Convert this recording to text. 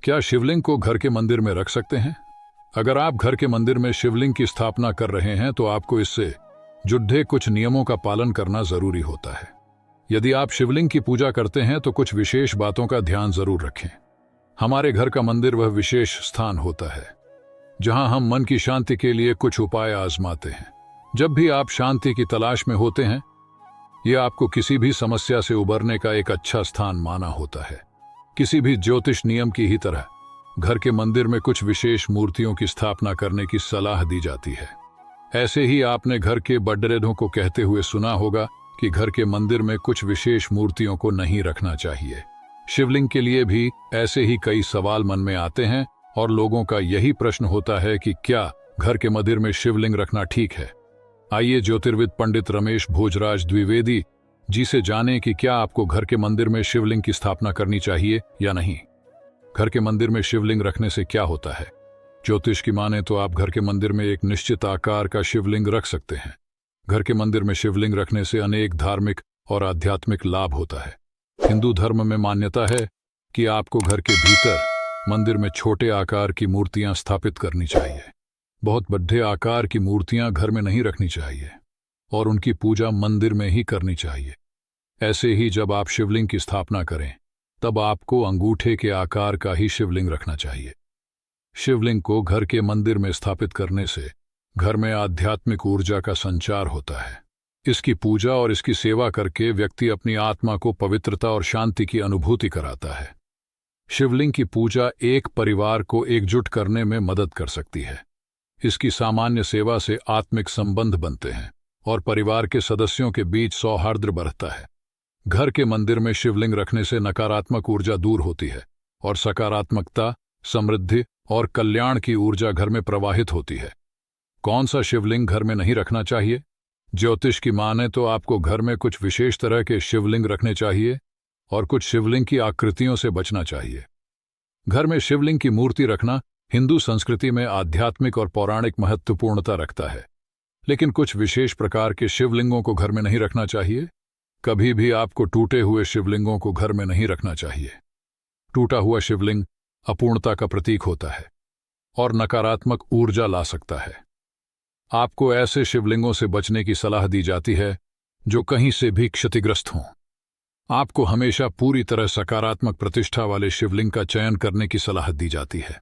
क्या शिवलिंग को घर के मंदिर में रख सकते हैं? अगर आप घर के मंदिर में शिवलिंग की स्थापना कर रहे हैं तो आपको इससे जुड़े कुछ नियमों का पालन करना जरूरी होता है। यदि आप शिवलिंग की पूजा करते हैं तो कुछ विशेष बातों का ध्यान जरूर रखें। हमारे घर का मंदिर वह विशेष स्थान होता है जहां हम मन की शांति के लिए कुछ उपाय आजमाते हैं। जब भी आप शांति की तलाश में होते हैं, यह आपको किसी भी समस्या से उबरने का एक अच्छा स्थान माना होता है। किसी भी ज्योतिष नियम की ही तरह घर के मंदिर में कुछ विशेष मूर्तियों की स्थापना करने की सलाह दी जाती है। ऐसे ही आपने घर के बड़ेरों को कहते हुए सुना होगा कि घर के मंदिर में कुछ विशेष मूर्तियों को नहीं रखना चाहिए। शिवलिंग के लिए भी ऐसे ही कई सवाल मन में आते हैं और लोगों का यही प्रश्न होता है कि क्या घर के मंदिर में शिवलिंग रखना ठीक है। आइए ज्योतिर्विद पंडित रमेश भोजराज द्विवेदी जी से जानें कि क्या आपको घर के मंदिर में शिवलिंग की स्थापना करनी चाहिए या नहीं। घर के मंदिर में शिवलिंग रखने से क्या होता है? ज्योतिष की माने तो आप घर के मंदिर में एक निश्चित आकार का शिवलिंग रख सकते हैं। घर के मंदिर में शिवलिंग रखने से अनेक धार्मिक और आध्यात्मिक लाभ होता है। हिंदू धर्म में मान्यता है कि आपको घर के भीतर मंदिर में छोटे आकार की मूर्तियां स्थापित करनी चाहिए। बहुत बड़े आकार की मूर्तियां घर में नहीं रखनी चाहिए और उनकी पूजा मंदिर में ही करनी चाहिए। ऐसे ही जब आप शिवलिंग की स्थापना करें तब आपको अंगूठे के आकार का ही शिवलिंग रखना चाहिए। शिवलिंग को घर के मंदिर में स्थापित करने से घर में आध्यात्मिक ऊर्जा का संचार होता है। इसकी पूजा और इसकी सेवा करके व्यक्ति अपनी आत्मा को पवित्रता और शांति की अनुभूति कराता है। शिवलिंग की पूजा एक परिवार को एकजुट करने में मदद कर सकती है। इसकी सामान्य सेवा से आत्मिक संबंध बनते हैं और परिवार के सदस्यों के बीच सौहार्द बढ़ता है। घर के मंदिर में शिवलिंग रखने से नकारात्मक ऊर्जा दूर होती है और सकारात्मकता, समृद्धि और कल्याण की ऊर्जा घर में प्रवाहित होती है। कौन सा शिवलिंग घर में नहीं रखना चाहिए? ज्योतिष की माने तो आपको घर में कुछ विशेष तरह के शिवलिंग रखने चाहिए और कुछ शिवलिंग की आकृतियों से बचना चाहिए। घर में शिवलिंग की मूर्ति रखना हिंदू संस्कृति में आध्यात्मिक और पौराणिक महत्वपूर्णता रखता है, लेकिन कुछ विशेष प्रकार के शिवलिंगों को घर में नहीं रखना चाहिए। कभी भी आपको टूटे हुए शिवलिंगों को घर में नहीं रखना चाहिए। टूटा हुआ शिवलिंग अपूर्णता का प्रतीक होता है और नकारात्मक ऊर्जा ला सकता है। आपको ऐसे शिवलिंगों से बचने की सलाह दी जाती है जो कहीं से भी क्षतिग्रस्त हों। आपको हमेशा पूरी तरह सकारात्मक प्रतिष्ठा वाले शिवलिंग का चयन करने की सलाह दी जाती है।